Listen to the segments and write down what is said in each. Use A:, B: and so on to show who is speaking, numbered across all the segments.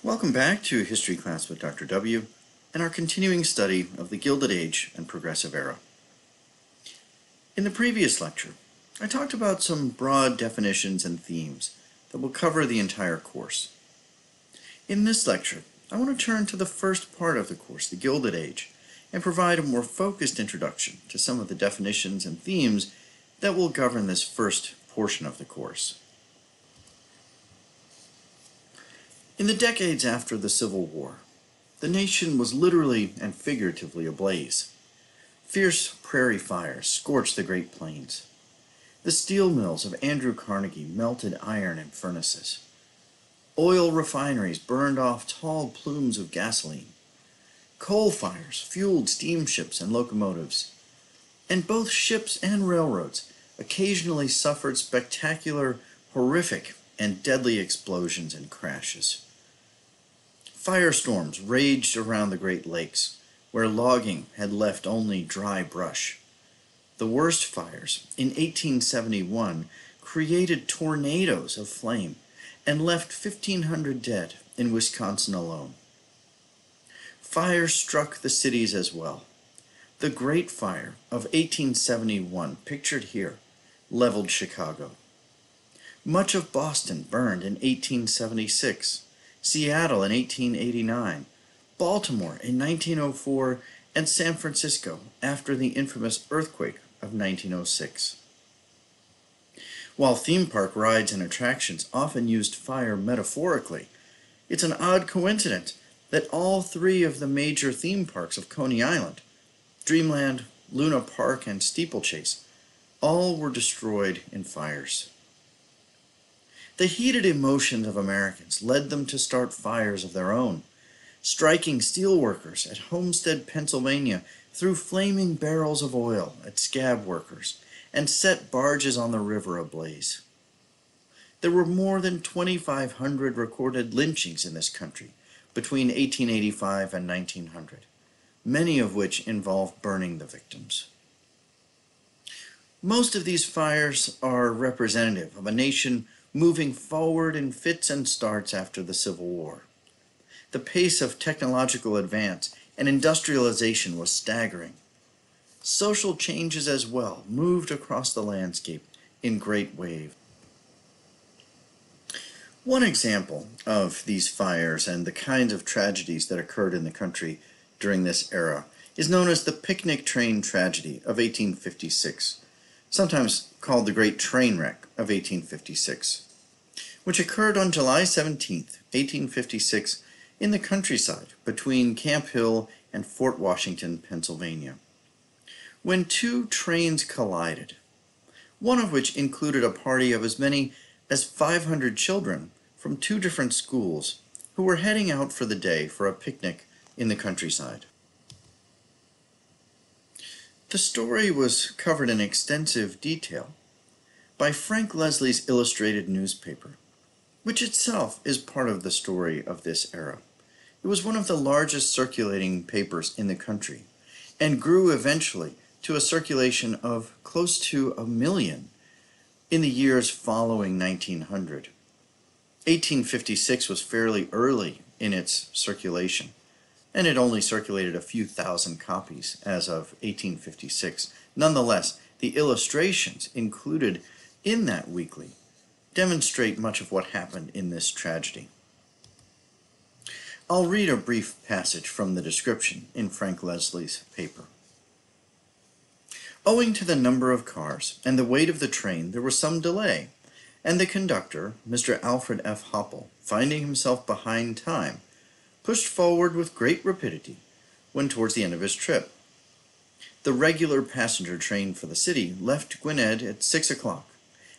A: Welcome back to History Class with Dr. W. and our continuing study of the Gilded Age and Progressive Era. In the previous lecture, I talked about some broad definitions and themes that will cover the entire course. In this lecture, I want to turn to the first part of the course, the Gilded Age, and provide a more focused introduction to some of the definitions and themes that will govern this first portion of the course. In the decades after the Civil War, the nation was literally and figuratively ablaze. Fierce prairie fires scorched the Great Plains. The steel mills of Andrew Carnegie melted iron in furnaces. Oil refineries burned off tall plumes of gasoline. Coal fires fueled steamships and locomotives. And both ships and railroads occasionally suffered spectacular, horrific, and deadly explosions and crashes. Firestorms raged around the Great Lakes, where logging had left only dry brush. The worst fires, in 1871, created tornadoes of flame and left 1,500 dead in Wisconsin alone. Fire struck the cities as well. The Great Fire of 1871, pictured here, leveled Chicago. Much of Boston burned in 1876. Seattle in 1889, Baltimore in 1904, and San Francisco after the infamous earthquake of 1906. While theme park rides and attractions often used fire metaphorically, it's an odd coincidence that all three of the major theme parks of Coney Island, Dreamland, Luna Park, and Steeplechase, all were destroyed in fires. The heated emotions of Americans led them to start fires of their own. Striking steelworkers at Homestead, Pennsylvania, threw flaming barrels of oil at scab workers and set barges on the river ablaze. There were more than 2,500 recorded lynchings in this country between 1885 and 1900, many of which involved burning the victims. Most of these fires are representative of a nation moving forward in fits and starts after the Civil War. The pace of technological advance and industrialization was staggering. Social changes as well moved across the landscape in great waves. One example of these fires and the kinds of tragedies that occurred in the country during this era is known as the picnic train tragedy of 1856, sometimes called the Great Train Wreck of 1856, which occurred on July 17, 1856, in the countryside between Camp Hill and Fort Washington, Pennsylvania, when two trains collided, one of which included a party of as many as 500 children from two different schools who were heading out for the day for a picnic in the countryside. The story was covered in extensive detail by Frank Leslie's illustrated newspaper, which itself is part of the story of this era. It was one of the largest circulating papers in the country and grew eventually to a circulation of close to 1 million in the years following 1900. 1856 was fairly early in its circulation, and it only circulated a few thousand copies as of 1856. Nonetheless, the illustrations included in that weekly demonstrate much of what happened in this tragedy. I'll read a brief passage from the description in Frank Leslie's paper. Owing to the number of cars and the weight of the train, there was some delay, and the conductor, Mr. Alfred F. Hopple, finding himself behind time, pushed forward with great rapidity when towards the end of his trip. The regular passenger train for the city left Gwinnett at 6 o'clock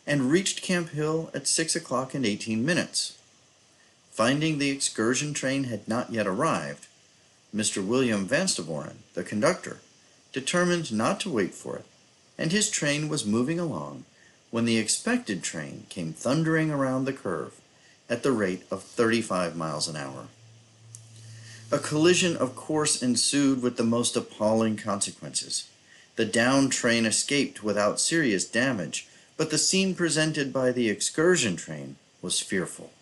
A: and reached Camp Hill at 6 o'clock and 18 minutes. Finding the excursion train had not yet arrived, Mr. William Vanstevoren, the conductor, determined not to wait for it, and his train was moving along when the expected train came thundering around the curve at the rate of 35 miles an hour. A collision of course ensued with the most appalling consequences. The downed train escaped without serious damage, but the scene presented by the excursion train was fearful.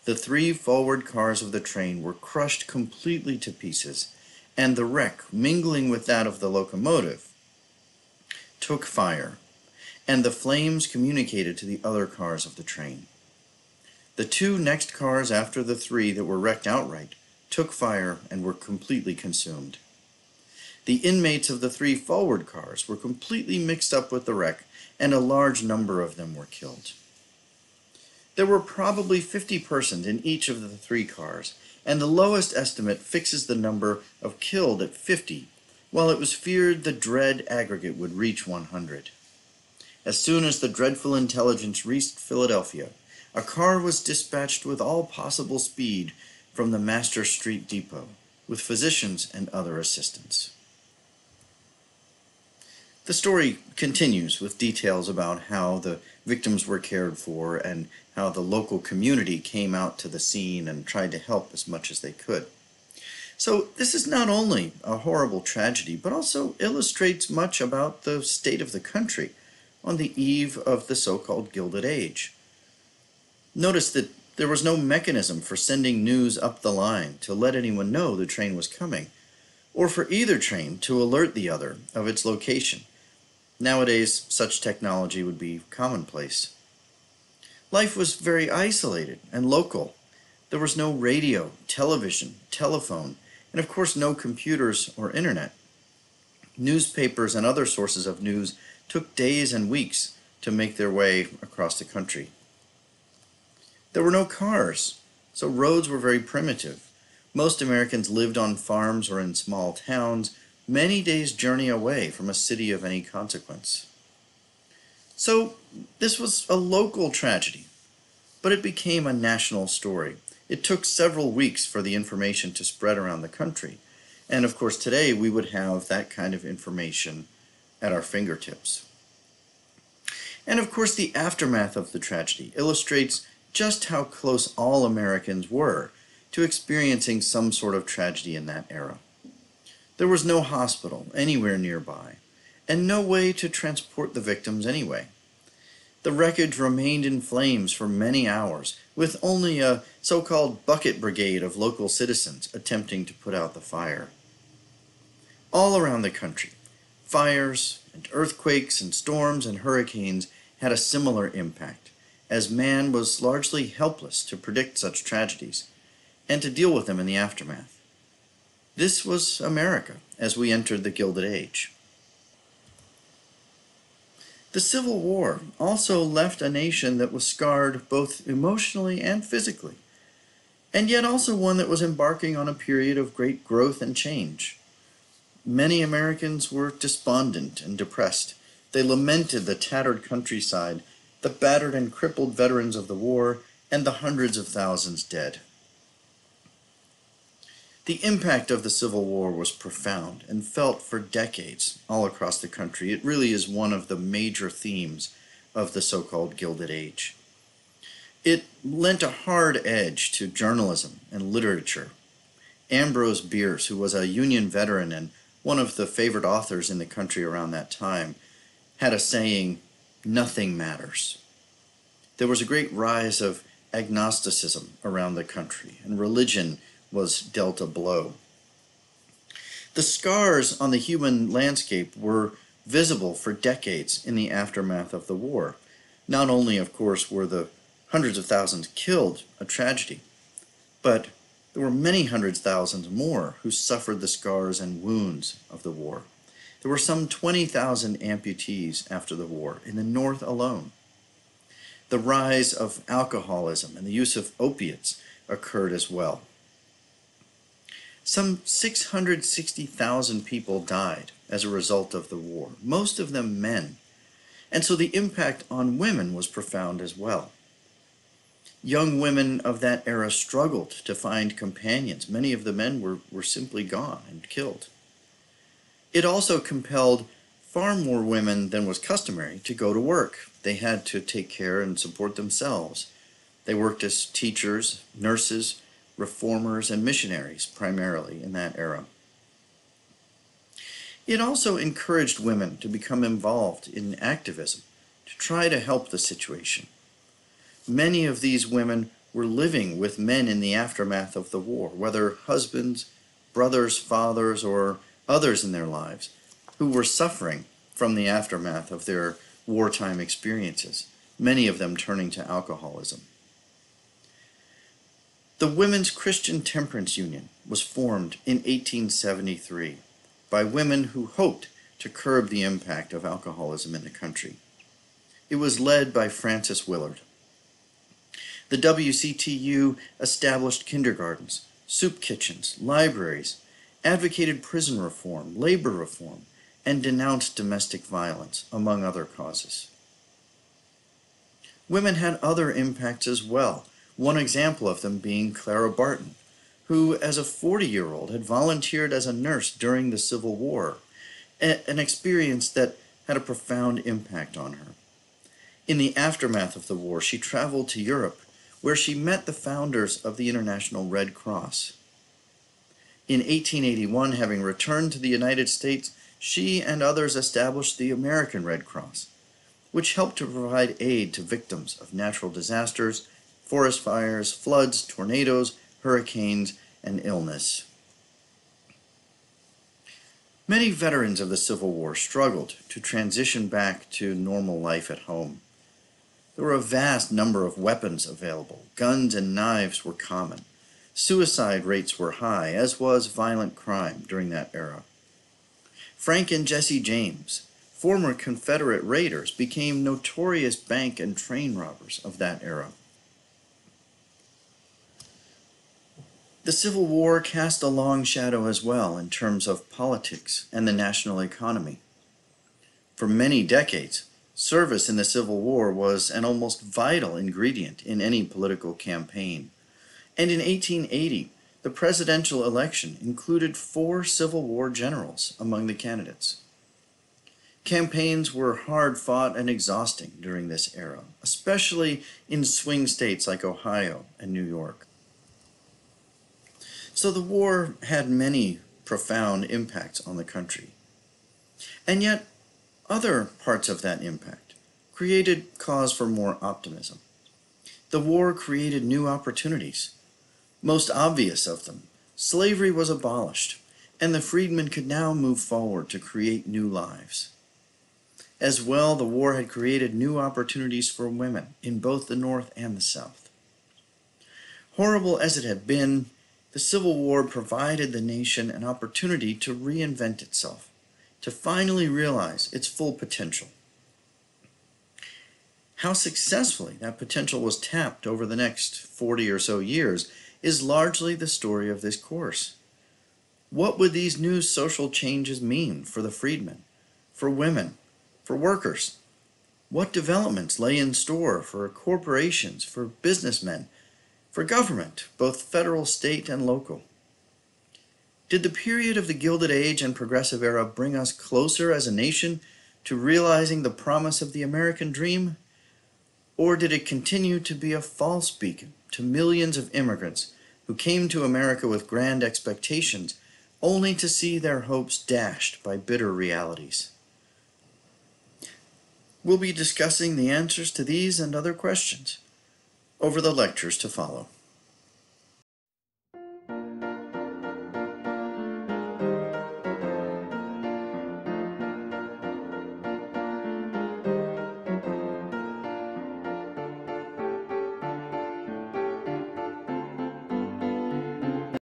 A: The three forward cars of the train were crushed completely to pieces, and the wreck, mingling with that of the locomotive, took fire, and the flames communicated to the other cars of the train. The two next cars after the three that were wrecked outright took fire and were completely consumed. The inmates of the three forward cars were completely mixed up with the wreck, and a large number of them were killed. There were probably 50 persons in each of the three cars, and the lowest estimate fixes the number of killed at 50, while it was feared the dread aggregate would reach 100. As soon as the dreadful intelligence reached Philadelphia, a car was dispatched with all possible speed from the Master Street depot, with physicians and other assistants. The story continues with details about how the victims were cared for and how the local community came out to the scene and tried to help as much as they could. So this is not only a horrible tragedy, but also illustrates much about the state of the country on the eve of the so-called Gilded Age. Notice that there was no mechanism for sending news up the line to let anyone know the train was coming, or for either train to alert the other of its location. Nowadays, such technology would be commonplace. Life was very isolated and local. There was no radio, television, telephone, and of course no computers or internet. Newspapers and other sources of news took days and weeks to make their way across the country. There were no cars, so roads were very primitive. Most Americans lived on farms or in small towns, many days' journey away from a city of any consequence. So this was a local tragedy, but it became a national story. It took several weeks for the information to spread around the country, and of course today we would have that kind of information at our fingertips. And of course the aftermath of the tragedy illustrates just how close all Americans were to experiencing some sort of tragedy in that era. There was no hospital anywhere nearby, and no way to transport the victims anyway. The wreckage remained in flames for many hours, with only a so-called bucket brigade of local citizens attempting to put out the fire. All around the country, fires and earthquakes and storms and hurricanes had a similar impact, as man was largely helpless to predict such tragedies and to deal with them in the aftermath. This was America as we entered the Gilded Age. The Civil War also left a nation that was scarred both emotionally and physically, and yet also one that was embarking on a period of great growth and change. Many Americans were despondent and depressed. They lamented the tattered countryside, the battered and crippled veterans of the war, and the hundreds of thousands dead. The impact of the Civil War was profound and felt for decades all across the country. It really is one of the major themes of the so-called Gilded Age. It lent a hard edge to journalism and literature. Ambrose Bierce, who was a Union veteran and one of the favorite authors in the country around that time, had a saying, "Nothing matters." There was a great rise of agnosticism around the country, and religion was dealt a blow. The scars on the human landscape were visible for decades in the aftermath of the war. Not only, of course, were the hundreds of thousands killed a tragedy, but there were many hundreds of thousands more who suffered the scars and wounds of the war. There were some 20,000 amputees after the war in the North alone. The rise of alcoholism and the use of opiates occurred as well. Some 660,000 people died as a result of the war, most of them men, and so the impact on women was profound as well. Young women of that era struggled to find companions. Many of the men were simply gone and killed. It also compelled far more women than was customary to go to work. They had to take care and support themselves. They worked as teachers, nurses, reformers, and missionaries, primarily in that era. It also encouraged women to become involved in activism, to try to help the situation. Many of these women were living with men in the aftermath of the war, whether husbands, brothers, fathers, or others in their lives, who were suffering from the aftermath of their wartime experiences, many of them turning to alcoholism. The Women's Christian Temperance Union was formed in 1873 by women who hoped to curb the impact of alcoholism in the country. It was led by Frances Willard. The WCTU established kindergartens, soup kitchens, libraries, advocated prison reform, labor reform, and denounced domestic violence, among other causes. Women had other impacts as well, one example of them being Clara Barton, who as a 40-year-old had volunteered as a nurse during the Civil War, an experience that had a profound impact on her. In the aftermath of the war, she traveled to Europe, where she met the founders of the International Red Cross. In 1881, having returned to the United States, she and others established the American Red Cross, which helped to provide aid to victims of natural disasters, forest fires, floods, tornadoes, hurricanes, and illness. Many veterans of the Civil War struggled to transition back to normal life at home. There were a vast number of weapons available. Guns and knives were common. Suicide rates were high, as was violent crime during that era. Frank and Jesse James, former Confederate raiders, became notorious bank and train robbers of that era. The Civil War cast a long shadow as well in terms of politics and the national economy. For many decades, service in the Civil War was an almost vital ingredient in any political campaign. And in 1880, the presidential election included 4 Civil War generals among the candidates. Campaigns were hard-fought and exhausting during this era, especially in swing states like Ohio and New York. So the war had many profound impacts on the country. And yet, other parts of that impact created cause for more optimism. The war created new opportunities. Most obvious of them, slavery was abolished, and the freedmen could now move forward to create new lives. As well, the war had created new opportunities for women in both the North and the South. Horrible as it had been, the Civil War provided the nation an opportunity to reinvent itself, to finally realize its full potential. How successfully that potential was tapped over the next 40 or so years is largely the story of this course. What would these new social changes mean for the freedmen, for women, for workers? What developments lay in store for corporations, for businessmen, for government, both federal, state, and local? Did the period of the Gilded Age and Progressive Era bring us closer as a nation to realizing the promise of the American dream? Or did it continue to be a false beacon to millions of immigrants who came to America with grand expectations, only to see their hopes dashed by bitter realities? We'll be discussing the answers to these and other questions over the lectures to follow.